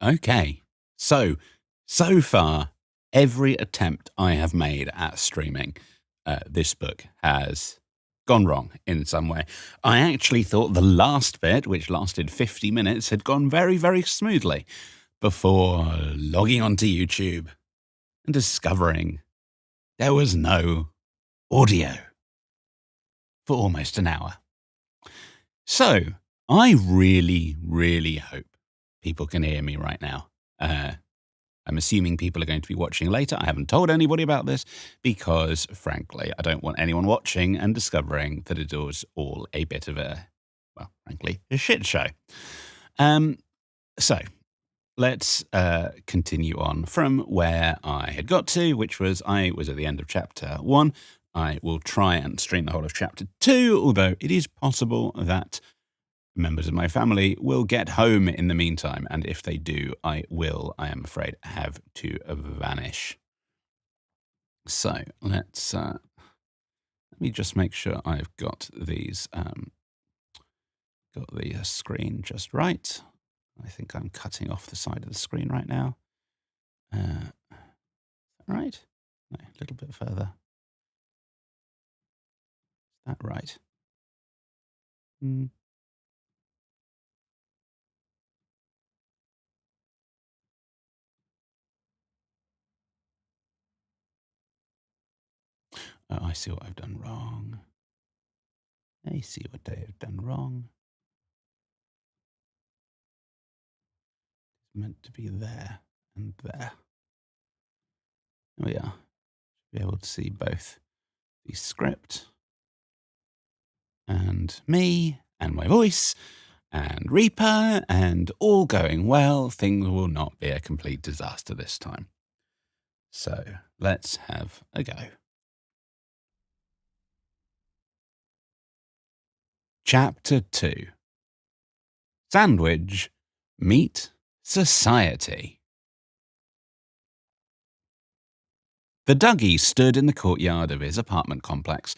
Okay. So far, every attempt I have made at streaming this book has gone wrong in some way. I actually thought the last bit, which lasted 50 minutes, had gone very, very smoothly before logging onto YouTube and discovering there was no audio for almost an hour. So I really, really hope people can hear me right now. I'm assuming people are going to be watching later. I haven't told anybody about this because, frankly, I don't want anyone watching and discovering that it was all a bit of a, well, frankly, a shit show. So let's continue on from where I had got to, which was I was at the end of chapter 1. I will try and stream the whole of chapter 2, although it is possible that members of my family will get home in the meantime, and if they do, I am afraid, have to vanish. So let me just make sure I've got these, got the screen just right. I think I'm cutting off the side of the screen right now. Right? No, a little bit further. Is that right? Oh, I see what I've done wrong. I see what I have done wrong. It's meant to be there and there. Oh yeah. Be able to see both the script and me and my voice and Reaper, and all going well. Things will not be a complete disaster this time. So let's have a go. Chapter 2. Sandwich Meet Society. The Dougie stood in the courtyard of his apartment complex,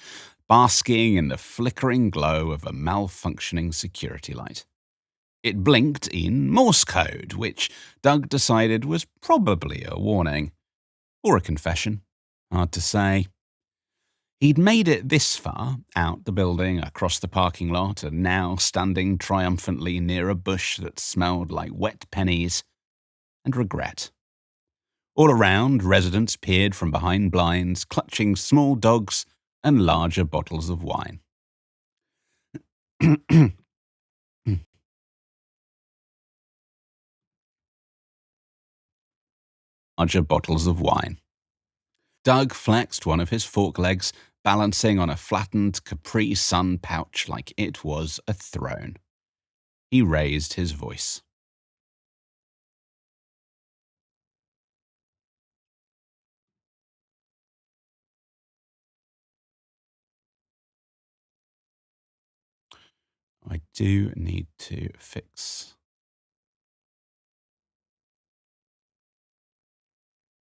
basking in the flickering glow of a malfunctioning security light. It blinked in Morse code, which Doug decided was probably a warning. Or a confession. Hard to say. He'd made it this far, out the building, across the parking lot, and now standing triumphantly near a bush that smelled like wet pennies and regret. All around, residents peered from behind blinds, clutching small dogs and larger bottles of wine. Larger bottles of wine. Doug flexed one of his fork legs, balancing on a flattened Capri Sun pouch like it was a throne. He raised his voice. I do need to fix.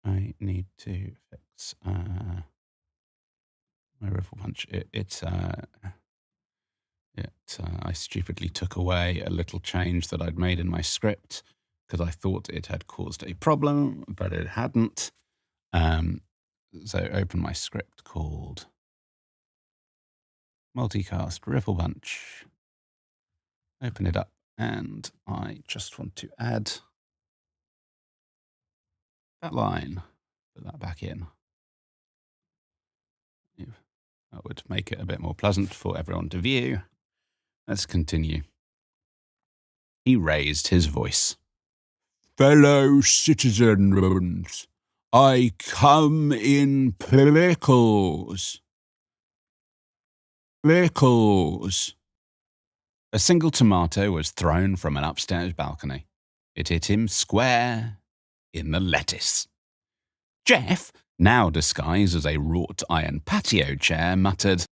I need to fix my riffle punch. I stupidly took away a little change that I'd made in my script because I thought it had caused a problem, but it hadn't. So open my script called Multicast Riffle Punch. Open it up, and I just want to add that line. Put that back in. That would make it a bit more pleasant for everyone to view. Let's continue. He raised his voice. Fellow citizens, I come in pickles. Pickles. A single tomato was thrown from an upstairs balcony. It hit him square in the lettuce. Jeff, now disguised as a wrought iron patio chair, muttered,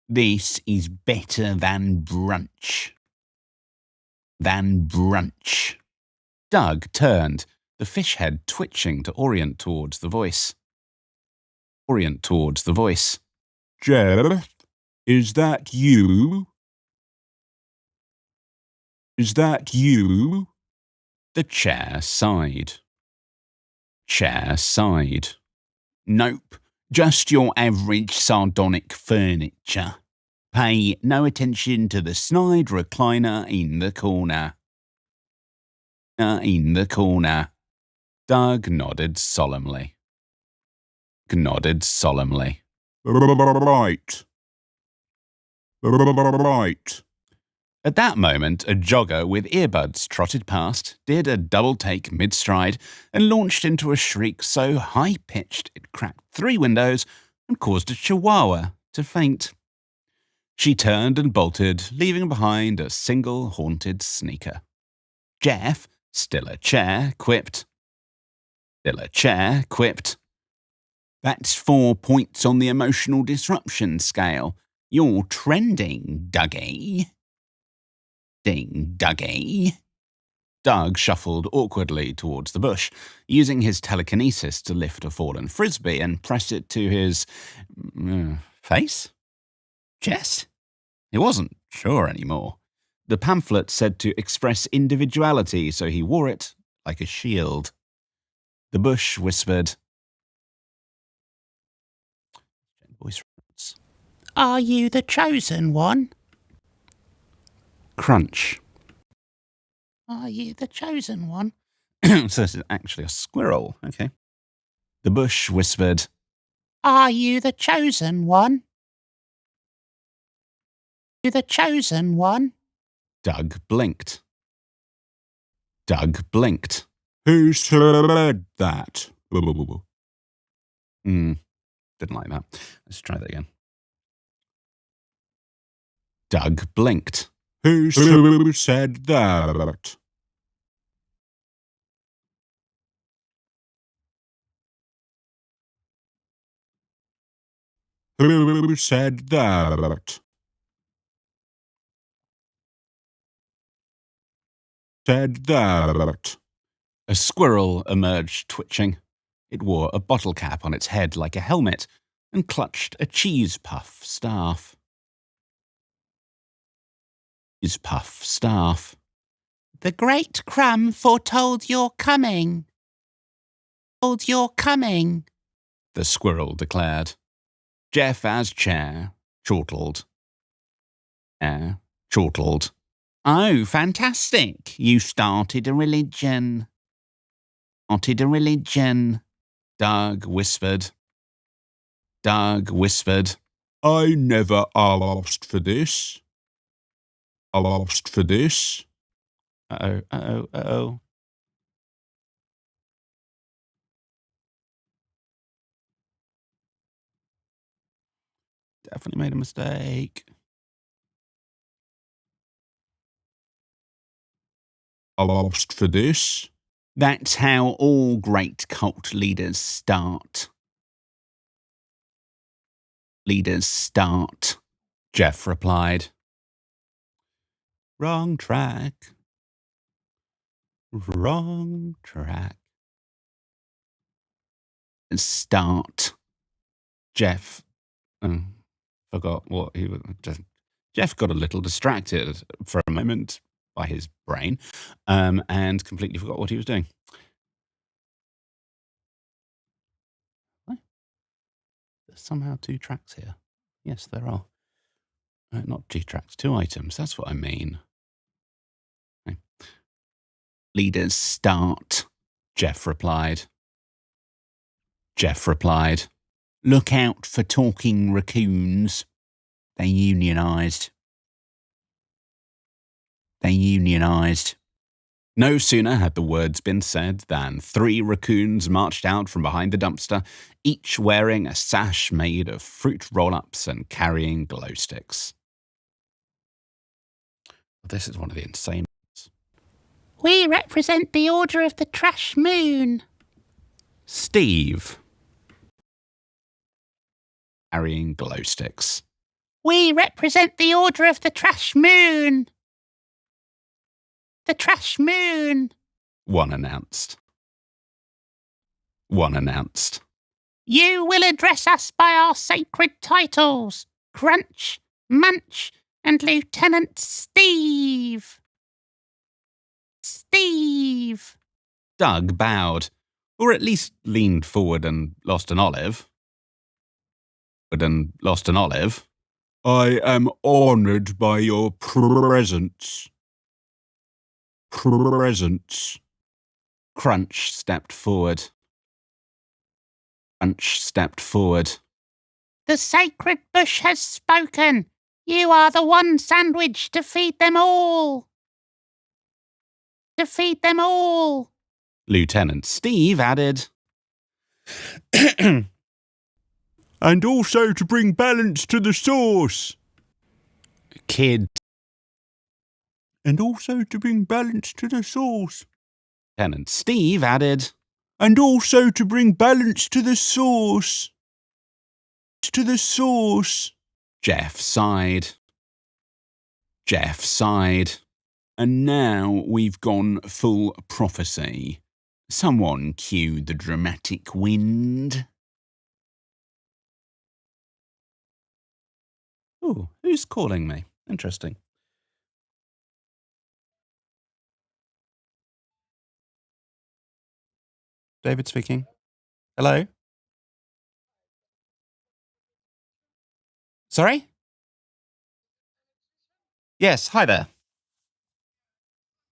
"This is better than brunch." Doug turned, the fish head twitching to orient towards the voice. Jeff, is that you? Is that you? The chair sighed. Chair sighed. Nope, just your average sardonic furniture. Pay no attention to the snide recliner in the corner. In the corner. Doug nodded solemnly. Right. Right. At that moment, a jogger with earbuds trotted past, did a double take mid-stride, and launched into a shriek so high-pitched it cracked 3 windows and caused a chihuahua to faint. She turned and bolted, leaving behind a single haunted sneaker. Jeff, still a chair, quipped. That's 4 points on the emotional disruption scale. You're trending, Dougie. Doug shuffled awkwardly towards the bush, using his telekinesis to lift a fallen frisbee and press it to his face? Chest? He wasn't sure anymore. The pamphlet said to express individuality, so he wore it like a shield. The bush whispered, voice reference. Are you the chosen one? Crunch. Are you the chosen one? So this is actually a squirrel. Okay. The bush whispered, Are you the chosen one? You the chosen one? Doug blinked. Who said that? Didn't like that. Let's try that again. Doug blinked. Who said that? Who said that? A squirrel emerged twitching. It wore a bottle cap on its head like a helmet and clutched a cheese puff staff. The great Crumb foretold your coming. The squirrel declared. Jeff, as chair, chortled. Oh, fantastic. You started a religion. Doug whispered. I never asked for this. Uh-oh. Definitely made a mistake. Asked for this. That's how all great cult leaders start. Jeff replied. Wrong track. Start. Jeff forgot what he was. Jeff got a little distracted for a moment by his brain, and completely forgot what he was doing. There's somehow 2 tracks here. Yes, there are. Not 2 tracks, 2 items. That's what I mean. Okay. Leaders start, Jeff replied. Look out for talking raccoons. They unionised. No sooner had the words been said than 3 raccoons marched out from behind the dumpster, each wearing a sash made of fruit roll-ups and carrying glow sticks. This is one of the insane ones. We represent the Order of the Trash Moon. Steve. Carrying glow sticks. We represent the Order of the Trash Moon. The Trash Moon. One announced. You will address us by our sacred titles, Crunch, Munch, and Lieutenant Steve. Steve. Doug bowed, or at least leaned forward and lost an olive. I am honoured by your presence. Crunch stepped forward. The sacred bush has spoken. You are the one sandwich to feed them all. Lieutenant Steve added, and also to bring balance to the sauce. Kid. And also to bring balance to the sauce. Lieutenant Steve added, and also to bring balance to the sauce. Jeff sighed. And now we've gone full prophecy. Someone cue the dramatic wind. Oh, who's calling me? Interesting. David speaking. Hello? Sorry? Yes, hi there.